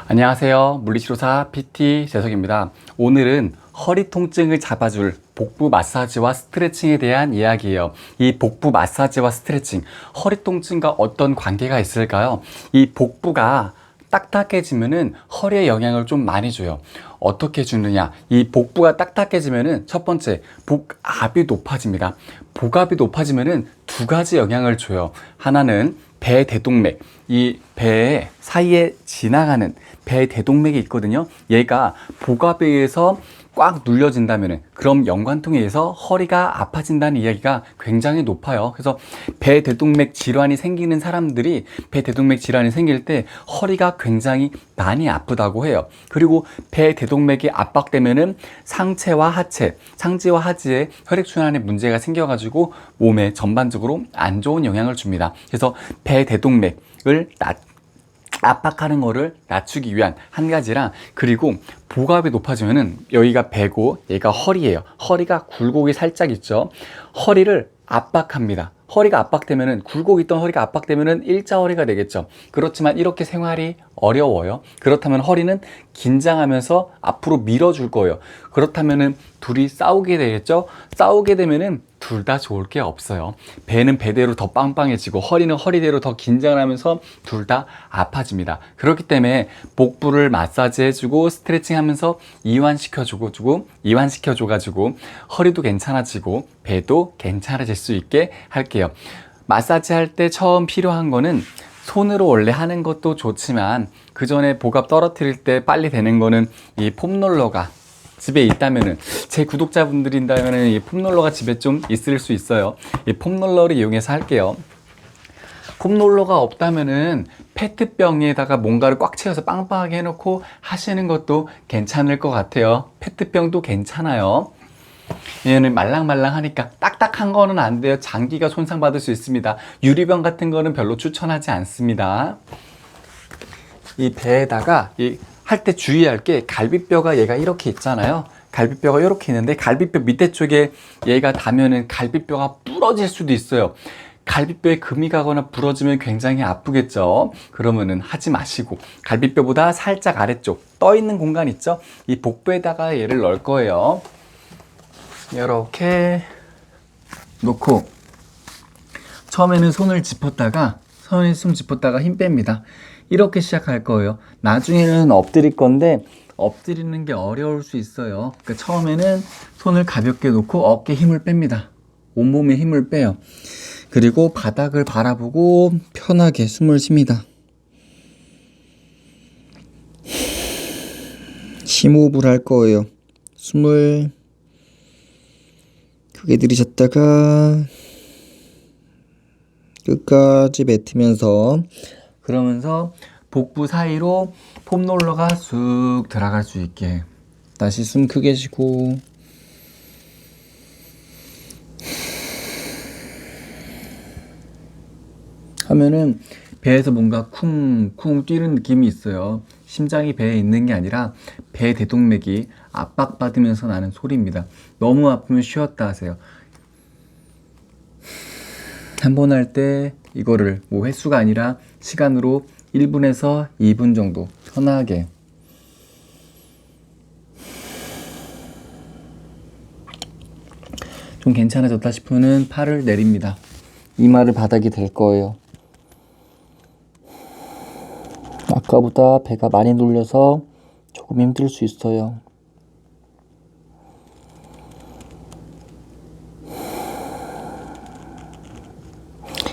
안녕하세요. 물리치료사 PT 재석입니다. 오늘은 허리 통증을 잡아줄 복부 마사지와 스트레칭에 대한 이야기예요. 이 복부 마사지와 스트레칭, 허리 통증과 어떤 관계가 있을까요? 이 복부가 딱딱해지면은 허리에 영향을 좀 많이 줘요. 어떻게 주느냐? 이 복부가 딱딱해지면은 첫 번째, 복압이 높아집니다. 복압이 높아지면은 두 가지 영향을 줘요. 하나는 배 대동맥, 이 배 사이에 지나가는 배 대동맥이 있거든요. 얘가 복압에 의해서 꽉 눌려진다면은 그럼 연관통에 의해서 허리가 아파진다는 이야기가 굉장히 높아요. 그래서 배 대동맥 질환이 생기는 사람들이 배 대동맥 질환이 생길 때 허리가 굉장히 많이 아프다고 해요. 그리고 배 대동맥이 압박되면은 상체와 하체, 상지와 하지에 혈액순환에 문제가 생겨가지고 몸에 전반적으로 안 좋은 영향을 줍니다. 그래서 배 대동맥을 압박하는 거를 낮추기 위한 한 가지랑, 그리고 복압이 높아지면은 여기가 배고 얘가 허리예요. 허리가 굴곡이 살짝 있죠. 허리를 압박합니다. 허리가 압박되면은, 굴곡 있던 허리가 압박되면은 일자 허리가 되겠죠. 그렇지만 이렇게 생활이 어려워요. 그렇다면 허리는 긴장하면서 앞으로 밀어줄 거예요. 그렇다면은 둘이 싸우게 되겠죠. 싸우게 되면은 둘 다 좋을 게 없어요. 배는 배대로 더 빵빵해지고 허리는 허리대로 더 긴장을 하면서 둘 다 아파집니다. 그렇기 때문에 복부를 마사지 해주고 스트레칭 하면서 이완시켜줘가지고 허리도 괜찮아지고 배도 괜찮아질 수 있게 할게요. 마사지 할 때 처음 필요한 거는, 손으로 원래 하는 것도 좋지만 그 전에 복압 떨어뜨릴 때 빨리 되는 거는 이 폼롤러가 집에 있다면은, 제 구독자분들인다면은 이 폼롤러가 집에 좀 있을 수 있어요. 이 폼롤러를 이용해서 할게요. 폼롤러가 없다면은 페트병에다가 뭔가를 꽉 채워서 빵빵하게 해놓고 하시는 것도 괜찮을 것 같아요. 페트병도 괜찮아요. 얘는 말랑말랑하니까. 딱딱한 거는 안 돼요. 장기가 손상받을 수 있습니다. 유리병 같은 거는 별로 추천하지 않습니다. 이 배에다가 할 때 주의할 게, 갈비뼈가 얘가 이렇게 있잖아요. 갈비뼈가 이렇게 있는데 갈비뼈 밑에 쪽에 얘가 닿으면은 갈비뼈가 부러질 수도 있어요. 갈비뼈에 금이 가거나 부러지면 굉장히 아프겠죠. 그러면은 하지 마시고 갈비뼈보다 살짝 아래쪽 떠 있는 공간 있죠? 이 복부에다가 얘를 넣을 거예요. 이렇게 놓고 처음에는 손을 짚었다가 힘 뺍니다. 이렇게 시작할 거예요. 나중에는 엎드릴 건데 엎드리는 게 어려울 수 있어요. 그러니까 처음에는 손을 가볍게 놓고 어깨에 힘을 뺍니다. 온몸에 힘을 빼요. 그리고 바닥을 바라보고 편하게 숨을 쉽니다. 심호흡을 할 거예요. 숨을 크게 들이셨다가 끝까지 뱉으면서, 그러면서 복부 사이로 폼롤러가 쑥 들어갈 수 있게 다시 숨 크게 쉬고, 하면은 배에서 뭔가 쿵쿵 뛰는 느낌이 있어요. 심장이 배에 있는 게 아니라 배 대동맥이 압박받으면서 나는 소리입니다. 너무 아프면 쉬었다 하세요. 한 번 할 때 이거를 횟수가 아니라 시간으로 1분에서 2분 정도 편하게. 좀 괜찮아졌다 싶으면 팔을 내립니다. 이마를 바닥이 될 거예요. 아까보다 배가 많이 눌려서 조금 힘들 수 있어요.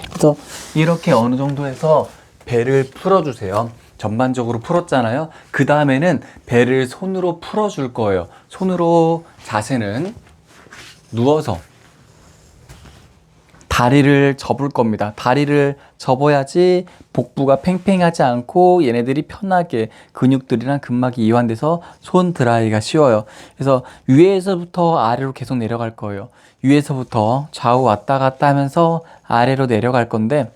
그래서 이렇게 어느 정도 해서 배를 풀어주세요. 전반적으로 풀었잖아요. 그 다음에는 배를 손으로 풀어줄 거예요. 손으로 자세는 누워서 다리를 접을 겁니다. 다리를 접어야지 복부가 팽팽하지 않고 얘네들이 편하게 근육들이랑 근막이 이완돼서 손 드라이가 쉬워요. 그래서 위에서부터 아래로 계속 내려갈 거예요. 위에서부터 좌우 왔다 갔다 하면서 아래로 내려갈 건데,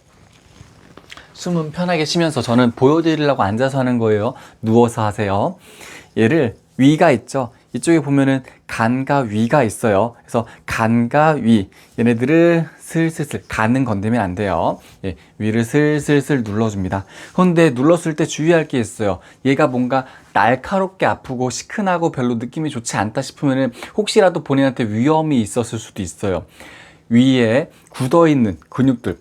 숨은 편하게 쉬면서, 저는 보여드리려고 앉아서 하는 거예요. 누워서 하세요. 얘를 위가 있죠. 이쪽에 보면은 간과 위가 있어요. 그래서 간과 위, 얘네들을 슬슬슬, 간은 건드리면 안 돼요. 예, 위를 슬슬슬 눌러줍니다. 그런데 눌렀을 때 주의할 게 있어요. 얘가 뭔가 날카롭게 아프고 시큰하고 별로 느낌이 좋지 않다 싶으면은 혹시라도 본인한테 위험이 있었을 수도 있어요. 위에 굳어있는 근육들,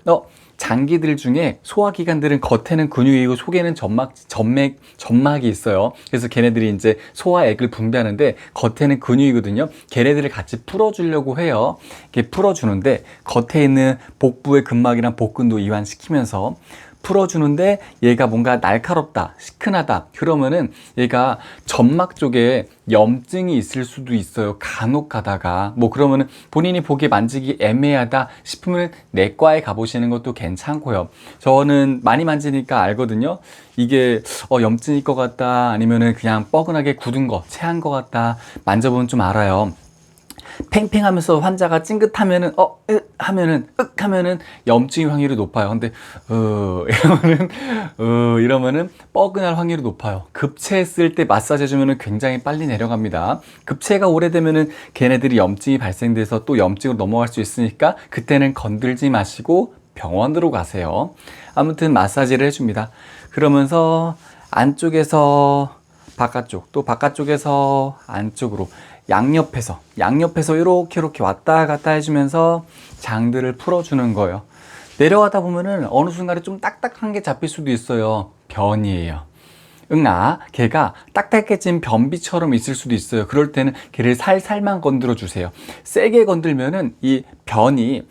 장기들 중에 소화기관들은 겉에는 근육이고 속에는 점막이 있어요. 그래서 걔네들이 이제 소화액을 분비하는데 겉에는 근육이거든요. 걔네들을 같이 풀어주려고 해요. 이렇게 풀어주는데 겉에 있는 복부의 근막이랑 복근도 이완시키면서 풀어주는데 얘가 뭔가 날카롭다, 시큰하다 그러면은 얘가 점막 쪽에 염증이 있을 수도 있어요. 간혹 가다가 뭐 그러면은 본인이 보기에 만지기 애매하다 싶으면 내과에 가보시는 것도 괜찮고요. 저는 많이 만지니까 알거든요. 이게 염증일 것 같다 아니면은 그냥 뻐근하게 굳은 거, 체한 것 같다 만져보면 좀 알아요. 팽팽하면서 환자가 찡긋하면은 하면은 염증의 확률이 높아요. 근데 이러면은 뻐근할 확률이 높아요. 급체했을 때 마사지 해주면은 굉장히 빨리 내려갑니다. 급체가 오래되면은 걔네들이 염증이 발생돼서 또 염증으로 넘어갈 수 있으니까 그때는 건들지 마시고 병원으로 가세요. 아무튼 마사지를 해줍니다. 그러면서 안쪽에서 바깥쪽, 또 바깥쪽에서 안쪽으로 양옆에서 이렇게 왔다 갔다 해주면서 장들을 풀어주는 거예요. 내려가다 보면은 어느 순간에 좀 딱딱한 게 잡힐 수도 있어요. 변이에요. 걔가 딱딱해진 변비처럼 있을 수도 있어요. 그럴 때는 걔를 살살만 건드려 주세요. 세게 건들면은 이 변이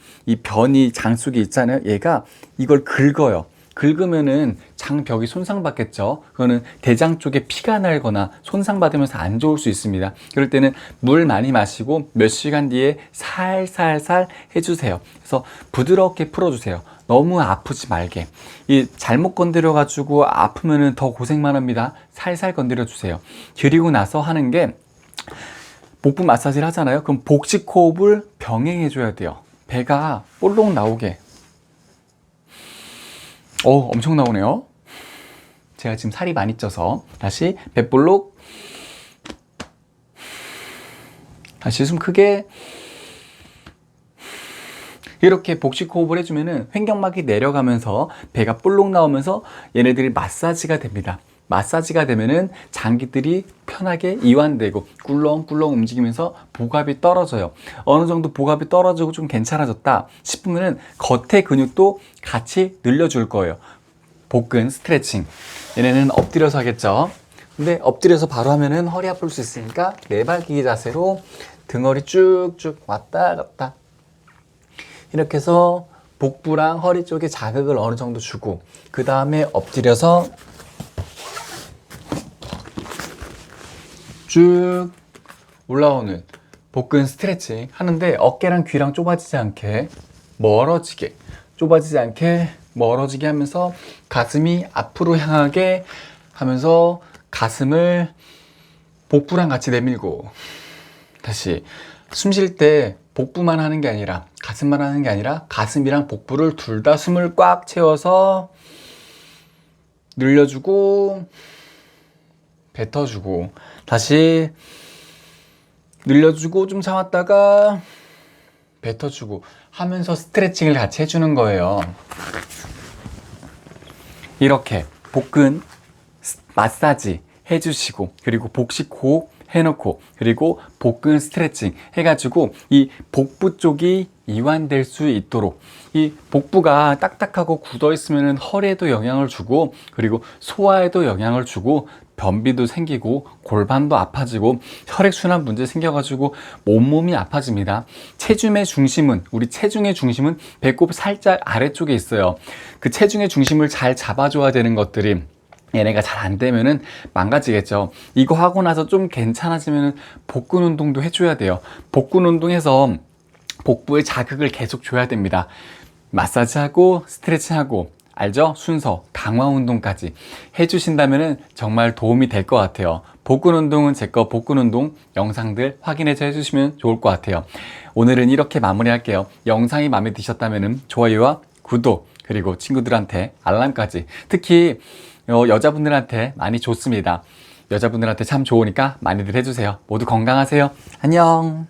장 속에 있잖아요. 얘가 이걸 긁어요. 긁으면은 장벽이 손상받겠죠. 그거는 대장 쪽에 피가 날거나 손상받으면서 안 좋을 수 있습니다. 그럴 때는 물 많이 마시고 몇 시간 뒤에 살살살 해주세요. 그래서 부드럽게 풀어주세요. 너무 아프지 말게. 이 잘못 건드려 가지고 아프면은 더 고생만 합니다. 살살 건드려 주세요. 그리고 나서 하는 게 복부 마사지를 하잖아요. 그럼 복식 호흡을 병행해 줘야 돼요. 배가 볼록 나오게. 엄청 나오네요. 제가 지금 살이 많이 쪄서 다시 배볼록, 다시 숨 크게. 이렇게 복식 호흡을 해주면은 횡격막이 내려가면서 배가 볼록 나오면서 얘네들이 마사지가 됩니다. 마사지가 되면은 장기들이 편하게 이완되고 꿀렁꿀렁 움직이면서 복압이 떨어져요. 어느 정도 복압이 떨어지고 좀 괜찮아졌다 싶으면은 겉의 근육도 같이 늘려줄 거예요. 복근 스트레칭. 얘네는 엎드려서 하겠죠. 근데 엎드려서 바로 하면은 허리 아플 수 있으니까 네발기기 자세로 등허리 쭉쭉 왔다 갔다. 이렇게 해서 복부랑 허리 쪽에 자극을 어느 정도 주고 그 다음에 엎드려서 쭉 올라오는 복근 스트레칭 하는데 어깨랑 귀랑 좁아지지 않게 멀어지게 하면서 가슴이 앞으로 향하게 하면서 가슴을 복부랑 같이 내밀고 다시 숨 쉴 때 복부만 하는 게 아니라 가슴만 하는 게 아니라 가슴이랑 복부를 둘 다 숨을 꽉 채워서 늘려주고 뱉어주고 다시 늘려주고 좀 참았다가 뱉어주고 하면서 스트레칭을 같이 해주는 거예요. 이렇게 복근 마사지 해주시고 그리고 복식 호흡 해놓고 그리고 복근 스트레칭 해가지고 이 복부 쪽이 이완될 수 있도록 이 복부가 딱딱하고 굳어 있으면 허리에도 영향을 주고 그리고 소화에도 영향을 주고 변비도 생기고 골반도 아파지고 혈액순환 문제 생겨가지고 온몸이 아파집니다. 우리 체중의 중심은 배꼽 살짝 아래쪽에 있어요. 그 체중의 중심을 잘 잡아줘야 되는 것들이 얘네가 잘 안 되면은 망가지겠죠. 이거 하고 나서 좀 괜찮아지면은 복근 운동도 해줘야 돼요. 복근 운동해서 복부에 자극을 계속 줘야 됩니다. 마사지하고 스트레칭하고 알죠? 순서 강화 운동까지 해주신다면은 정말 도움이 될 것 같아요. 복근 운동은 제 거 복근 운동 영상들 확인해서 해주시면 좋을 것 같아요. 오늘은 이렇게 마무리할게요. 영상이 마음에 드셨다면은 좋아요와 구독 그리고 친구들한테 알람까지 특히 여자분들한테 많이 좋습니다. 여자분들한테 참 좋으니까 많이들 해주세요. 모두 건강하세요. 안녕.